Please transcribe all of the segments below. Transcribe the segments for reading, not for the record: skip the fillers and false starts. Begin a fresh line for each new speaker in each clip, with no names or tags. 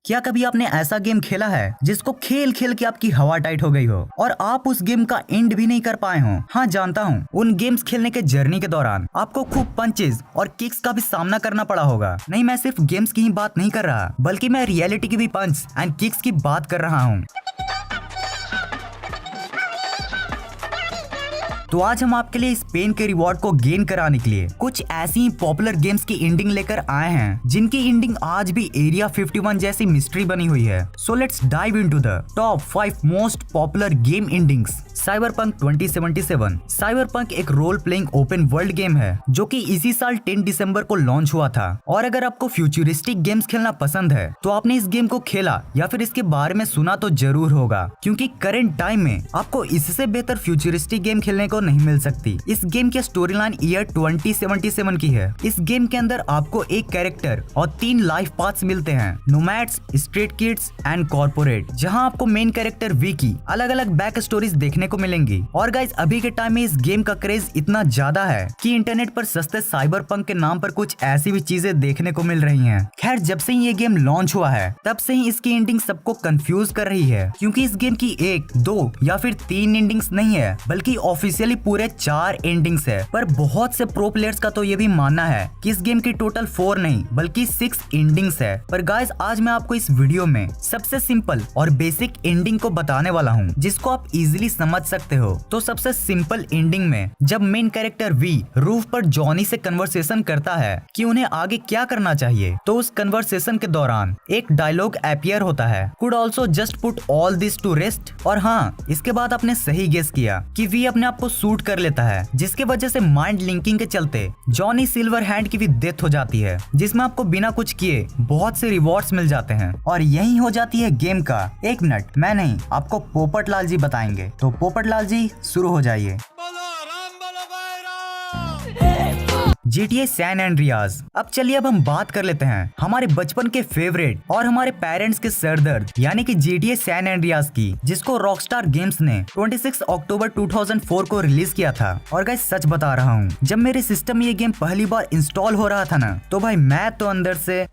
क्या कभी आपने ऐसा गेम खेला है जिसको खेल खेल के आपकी हवा टाइट हो गई हो और आप उस गेम का एंड भी नहीं कर पाए हो? हाँ जानता हूँ, उन गेम्स खेलने के जर्नी के दौरान आपको खूब पंचेस और किक्स का भी सामना करना पड़ा होगा। नहीं, मैं सिर्फ गेम्स की ही बात नहीं कर रहा, बल्कि मैं रियलिटी की भी पंच एंड किक्स की बात कर रहा हूँ। तो आज हम आपके लिए इस पेन के रिवॉर्ड को गेन कराने के लिए कुछ ऐसी पॉपुलर गेम्स की एंडिंग लेकर आए हैं जिनकी एंडिंग आज भी एरिया 51 जैसी मिस्ट्री बनी हुई है। So let's dive into the top 5 most popular game endings. Cyberpunk 2077। Cyberpunk एक role playing open world game है जो कि इसी साल 10 दिसंबर को लॉन्च हुआ था। और अगर आपको फ्यूचरिस्टिक गेम्स खेलना पसंद है तो आपने इस गेम को खेला या फिर इसके बारे में सुना तो जरूर होगा, क्योंकि करंट टाइम में आपको इससे बेहतर फ्यूचरिस्टिक गेम खेलने को नहीं मिल सकती। इस गेम की स्टोरी लाइन ईयर 2077 की है। इस गेम के अंदर आपको एक कैरेक्टर और 3 लाइफ पाथ्स मिलते हैं, nomads, street kids and corporate, जहां आपको मेन कैरेक्टर वी की अलग अलग बैक स्टोरीज देखने को मिलेंगी। और गाइस, अभी के टाइम में इस गेम का क्रेज इतना ज्यादा है कि इंटरनेट पर सस्ते साइबरपंक के नाम पर कुछ ऐसी भी चीजें देखने को मिल रही हैं। खैर, जब से ये गेम लॉन्च हुआ है तब से ही इसकी एंडिंग सबको कंफ्यूज कर रही है, क्योंकि इस गेम की 1, 2 या फिर 3 एंडिंग्स नहीं है, बल्कि ऑफिशियली पूरे 4 एंडिंग्स है। पर बहुत से प्रो प्लेयर्स का तो ये भी मानना है कि इस गेम की टोटल 4 नहीं बल्कि 6 एंडिंग्स है। पर गाइस, आज मैं आपको इस वीडियो में सबसे सिंपल और बेसिक एंडिंग को बताने वाला हूँ जिसको आप इजीली समझ सकते हो। तो सबसे सिंपल एंडिंग में जब मेन कैरेक्टर वी रूफ पर जॉनी से कन्वर्सेशन करता है कि उन्हें आगे क्या करना चाहिए, तो उस कन्वर्सेशन के दौरान एक डायलॉग अपीयर होता है, could also just put all this to rest. और हाँ, इसके बाद आपने सही गेस किया कि वी अपने आप को सूट कर लेता है, जिसके वजह से माइंड लिंकिंग के चलते जॉनी सिल्वर हैंड की भी डेथ हो जाती है, जिसमें आपको बिना कुछ किए बहुत से रिवॉर्ड्स मिल जाते हैं। और यही हो जाती है गेम का 1 मिनट। मैं नहीं, आपको पोपट लाल जी बताएंगे। तो पोपट लाल जी, शुरू हो जाइए। GTA San Andreas. अब चलिए, अब हम बात कर लेते हैं हमारे बचपन के फेवरेट और हमारे पेरेंट्स के सरदर्द यानी कि GTA सैन एंड्रियास की, जिसको रॉकस्टार गेम्स ने 26 अक्टूबर 2004 को रिलीज किया था। और गाइस, सच बता रहा हूँ, जब मेरे सिस्टम में ये गेम पहली बार इंस्टॉल हो रहा था ना, तो भाई मैं तो अंदर से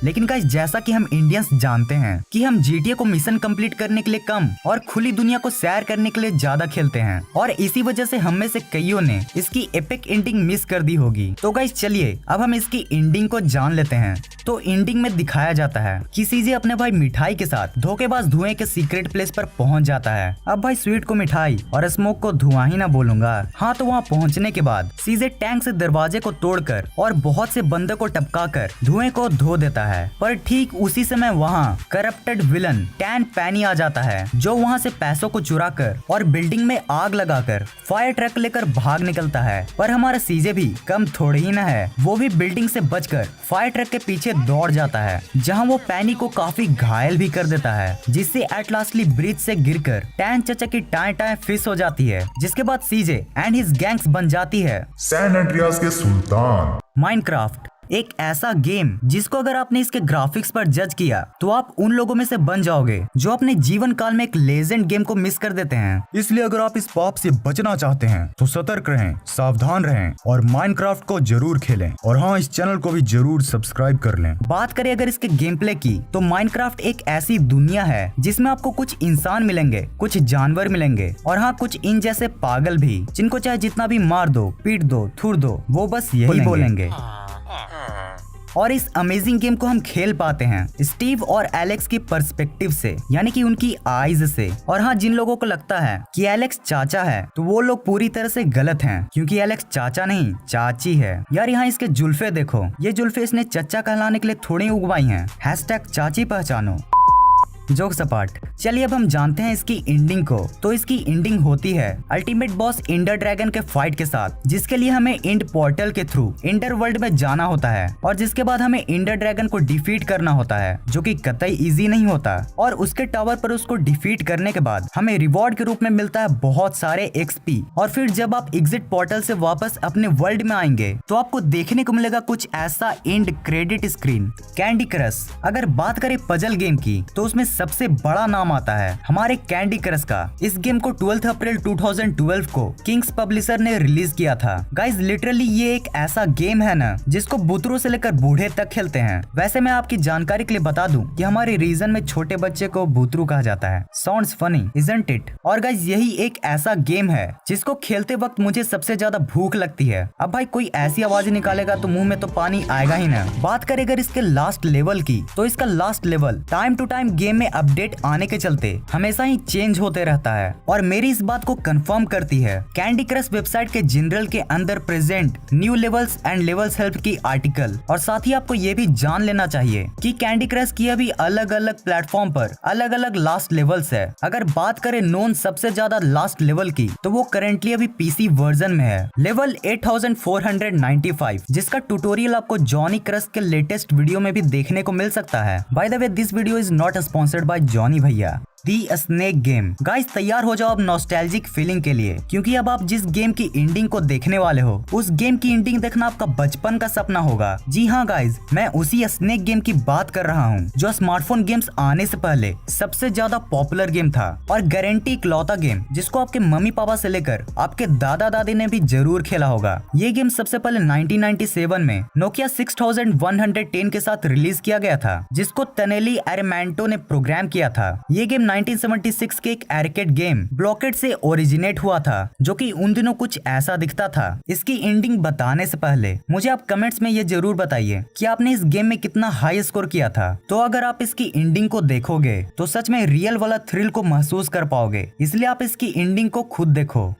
लेकिन गाइस, जैसा कि हम इंडियंस जानते हैं कि हम GTA को मिशन कंप्लीट करने के लिए कम और खुली दुनिया को सैर करने के लिए ज्यादा खेलते हैं, और इसी वजह से हम में से कईयों ने इसकी एपिक एंडिंग मिस कर दी होगी। तो गाइस, चलिए अब हम इसकी एंडिंग को जान लेते हैं। तो एंडिंग में दिखाया जाता है कि सीजे अपने भाई मिठाई के साथ धोखेबाज धुएं के सीक्रेट प्लेस पर पहुंच जाता है। अब भाई, स्वीट को मिठाई और स्मोक को धुआं ही ना बोलूंगा। हाँ, तो वहाँ पहुँचने के बाद सीजे टैंक से दरवाजे को तोड़कर और बहुत से बंदर को टपका कर धुएं को धो देता है। पर ठीक उसी समय वहाँ करप्टेड विलन टैन पैनी आ जाता है, जो वहाँ से पैसों को चुराकर और बिल्डिंग में आग लगाकर फायर ट्रक लेकर भाग निकलता है। पर हमारा सीजे भी कम थोड़े ही न है, वो भी बिल्डिंग से बचकर फायर ट्रक के पीछे दौड़ जाता है, जहाँ वो पैनी को काफी घायल भी कर देता है, जिससे एट लास्टली ब्रिज से गिरकर टैन चचा की टाए टाए फिस हो जाती है। जिसके बाद सीजे एंड हिज गैंग्स बन जाती है
सैन एंड्रियास के सुल्तान।
माइनक्राफ्ट एक ऐसा गेम जिसको अगर आपने इसके ग्राफिक्स पर जज किया तो आप उन लोगों में से बन जाओगे जो अपने जीवन काल में एक लेजेंड गेम को मिस कर देते हैं।
इसलिए अगर आप इस पाप से बचना चाहते हैं तो सतर्क रहें, सावधान रहें और माइनक्राफ्ट को जरूर खेलें। और हाँ, इस चैनल को भी जरूर सब्सक्राइब कर लें।
बात करें अगर इसके गेम प्ले की, तो माइनक्राफ्ट एक ऐसी दुनिया है जिसमें आपको कुछ इंसान मिलेंगे, कुछ जानवर मिलेंगे और हाँ, कुछ इन जैसे पागल भी, जिनको चाहे जितना भी मार दो, पीट दो, थूर दो, वो बस यही बोलेंगे। और इस अमेजिंग गेम को हम खेल पाते हैं स्टीव और एलेक्स की पर्सपेक्टिव से, यानी कि उनकी आईज से। और हाँ, जिन लोगों को लगता है कि एलेक्स चाचा है तो वो लोग पूरी तरह से गलत हैं, क्योंकि एलेक्स चाचा नहीं, चाची है। यार, यहाँ इसके जुल्फे देखो, ये जुल्फे इसने चचा कहलाने के लिए थोड़ी उगवाई हैं। #चाची पहचानो। जोक सपाट। चलिए अब हम जानते हैं इसकी एंडिंग को। तो इसकी एंडिंग होती है अल्टीमेट बॉस एंडर ड्रैगन के फाइट के साथ, जिसके लिए हमें एंड पोर्टल के थ्रू एंडर वर्ल्ड में जाना होता है, और जिसके बाद हमें एंडर ड्रैगन को डिफीट करना होता है, जो कि कतई इजी नहीं होता। और उसके टावर पर उसको डिफीट करने के बाद हमें रिवॉर्ड के रूप में मिलता है बहुत सारे XP। और फिर जब आप एग्जिट पोर्टल से वापस अपने वर्ल्ड में आएंगे तो आपको देखने को मिलेगा कुछ ऐसा and credit screen. Candy crush. अगर बात करें पजल गेम की, तो उसमें सबसे बड़ा नाम आता है हमारे कैंडी क्रश का। इस गेम को 12 अप्रैल 2012 को किंग्स पब्लिशर ने रिलीज किया था। गाइज लिटरली ये एक ऐसा गेम है ना जिसको बुतरों से लेकर बूढ़े तक खेलते हैं। वैसे मैं आपकी जानकारी के लिए बता दूं कि हमारे रीजन में छोटे बच्चे को बुतरू कहा जाता है। Sounds funny isn't it? और गाइज यही एक ऐसा गेम है जिसको खेलते वक्त मुझे सबसे ज्यादा भूख लगती है। अब भाई कोई ऐसी आवाज निकालेगा तो मुंह में तो पानी आएगा ही ना। बात करें अगर इसके लास्ट लेवल की, तो इसका last level time to time game में अपडेट आने के चलते हमेशा ही चेंज होते रहता है और मेरी इस बात को कंफर्म करती है कैंडी क्रश वेबसाइट के जनरल के अंदर present new levels and levels help की आर्टिकल। और साथ ही आपको ये भी जान लेना चाहिए कि कैंडी क्रश की अभी अलग अलग प्लेटफॉर्म पर अलग अलग लास्ट लेवल्स है। अगर बात करें नोन सबसे ज्यादा लास्ट लेवल की, तो वो करेंटली अभी पीसी वर्जन में है, लेवल 8495, जिसका ट्यूटोरियल आपको जॉनी क्रश के लेटेस्ट वीडियो में भी देखने को मिल सकता है। By the way this video is not sponsored by Johnny भैया। दी स्नेक गेम। गाइस तैयार हो जाओ अब नॉस्टैल्जिक फीलिंग के लिए, क्योंकि अब आप जिस गेम की एंडिंग को देखने वाले हो उस गेम की एंडिंग देखना आपका बचपन का सपना होगा। जी हाँ गाइस, मैं उसी स्नेक गेम की बात कर रहा हूँ जो स्मार्टफोन गेम्स आने से पहले सबसे ज्यादा पॉपुलर गेम था और गारंटी इकलौता गेम जिसको आपके मम्मी पापा से लेकर आपके दादा दादी ने भी जरूर खेला होगा। ये गेम सबसे पहले 1997 में नोकिया 6110 के साथ रिलीज किया गया था, जिसको तनेली अरेमेंटो ने प्रोग्राम किया था। ये गेम 1976 के एक आर्केड गेम ब्लॉकेड से ओरिजिनेट हुआ था, जो कि उन दिनों कुछ ऐसा दिखता था। इसकी एंडिंग बताने से पहले मुझे आप कमेंट्स में ये जरूर बताइए कि आपने इस गेम में कितना हाई स्कोर किया था। तो अगर आप इसकी एंडिंग को देखोगे तो सच में रियल वाला थ्रिल को महसूस कर पाओगे, इसलिए आप इसकी एंडिंग को खुद देखो।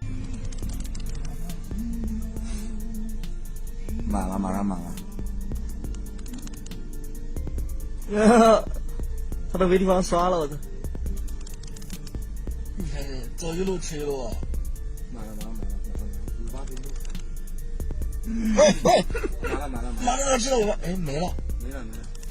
他都没地方刷了，我操！你看这早就漏车了啊！买了，马上知道我哎没了。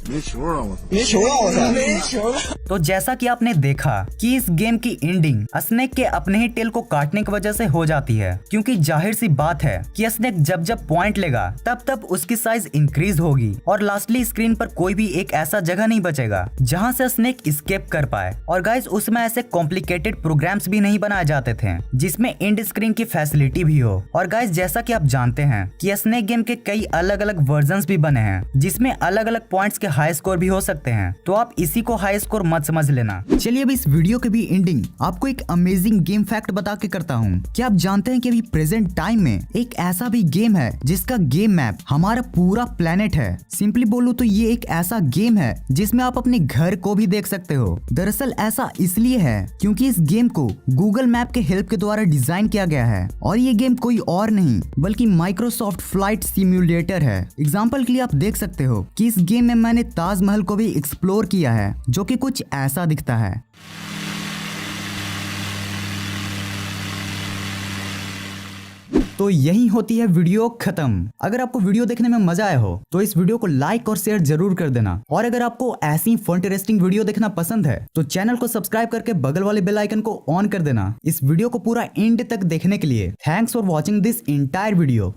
没球了，我操！没球了，我操！没球了。
तो जैसा कि आपने देखा कि इस गेम की एंडिंग स्नेक के अपने ही टेल को काटने की वजह से हो जाती है, क्योंकि जाहिर सी बात है कि स्नेक जब जब पॉइंट लेगा तब तब उसकी साइज इंक्रीज होगी और लास्टली स्क्रीन पर कोई भी एक ऐसा जगह नहीं बचेगा जहां से स्नेक एस्केप कर पाए। और गाइस उसमें ऐसे कॉम्प्लिकेटेड प्रोग्राम्स भी नहीं बनाए जाते थे जिसमें एंड स्क्रीन की फैसिलिटी भी हो। और गाइस जैसा कि आप जानते हैं कि स्नेक गेम के कई अलग अलग वर्जन भी बने हैं जिसमें अलग अलग पॉइंट्स के हाई स्कोर भी हो सकते हैं, तो आप इसी को हाई स्कोर मत समझ लेना। चलिए अब इस वीडियो के भी एंडिंग आपको एक अमेजिंग गेम फैक्ट बता के करता हूँ। क्या आप जानते हैं कि अभी प्रेजेंट टाइम में एक ऐसा भी गेम है जिसका गेम मैप हमारा पूरा प्लेनेट है। सिंपली बोलूं तो ये एक ऐसा गेम है जिसमें आप अपने घर को भी देख सकते हो। दरअसल ऐसा इसलिए है क्योंकि इस गेम को गूगल मैप के हेल्प के द्वारा डिजाइन किया गया है और ये गेम कोई और नहीं बल्कि माइक्रोसॉफ्ट फ्लाइट सिम्युलेटर है। एग्जाम्पल के लिए आप देख सकते हो कि इस गेम में मैंने ताजमहल को भी एक्सप्लोर किया है, जो कि कुछ ऐसा दिखता है। तो यही होती है वीडियो खत्म। अगर आपको वीडियो देखने में मजा आया हो तो इस वीडियो को लाइक और शेयर जरूर कर देना। और अगर आपको ऐसी इंटरेस्टिंग वीडियो देखना पसंद है तो चैनल को सब्सक्राइब करके बगल वाले बेल आइकन को ऑन कर देना। इस वीडियो को पूरा एंड तक देखने के लिए thanks for watching this entire video.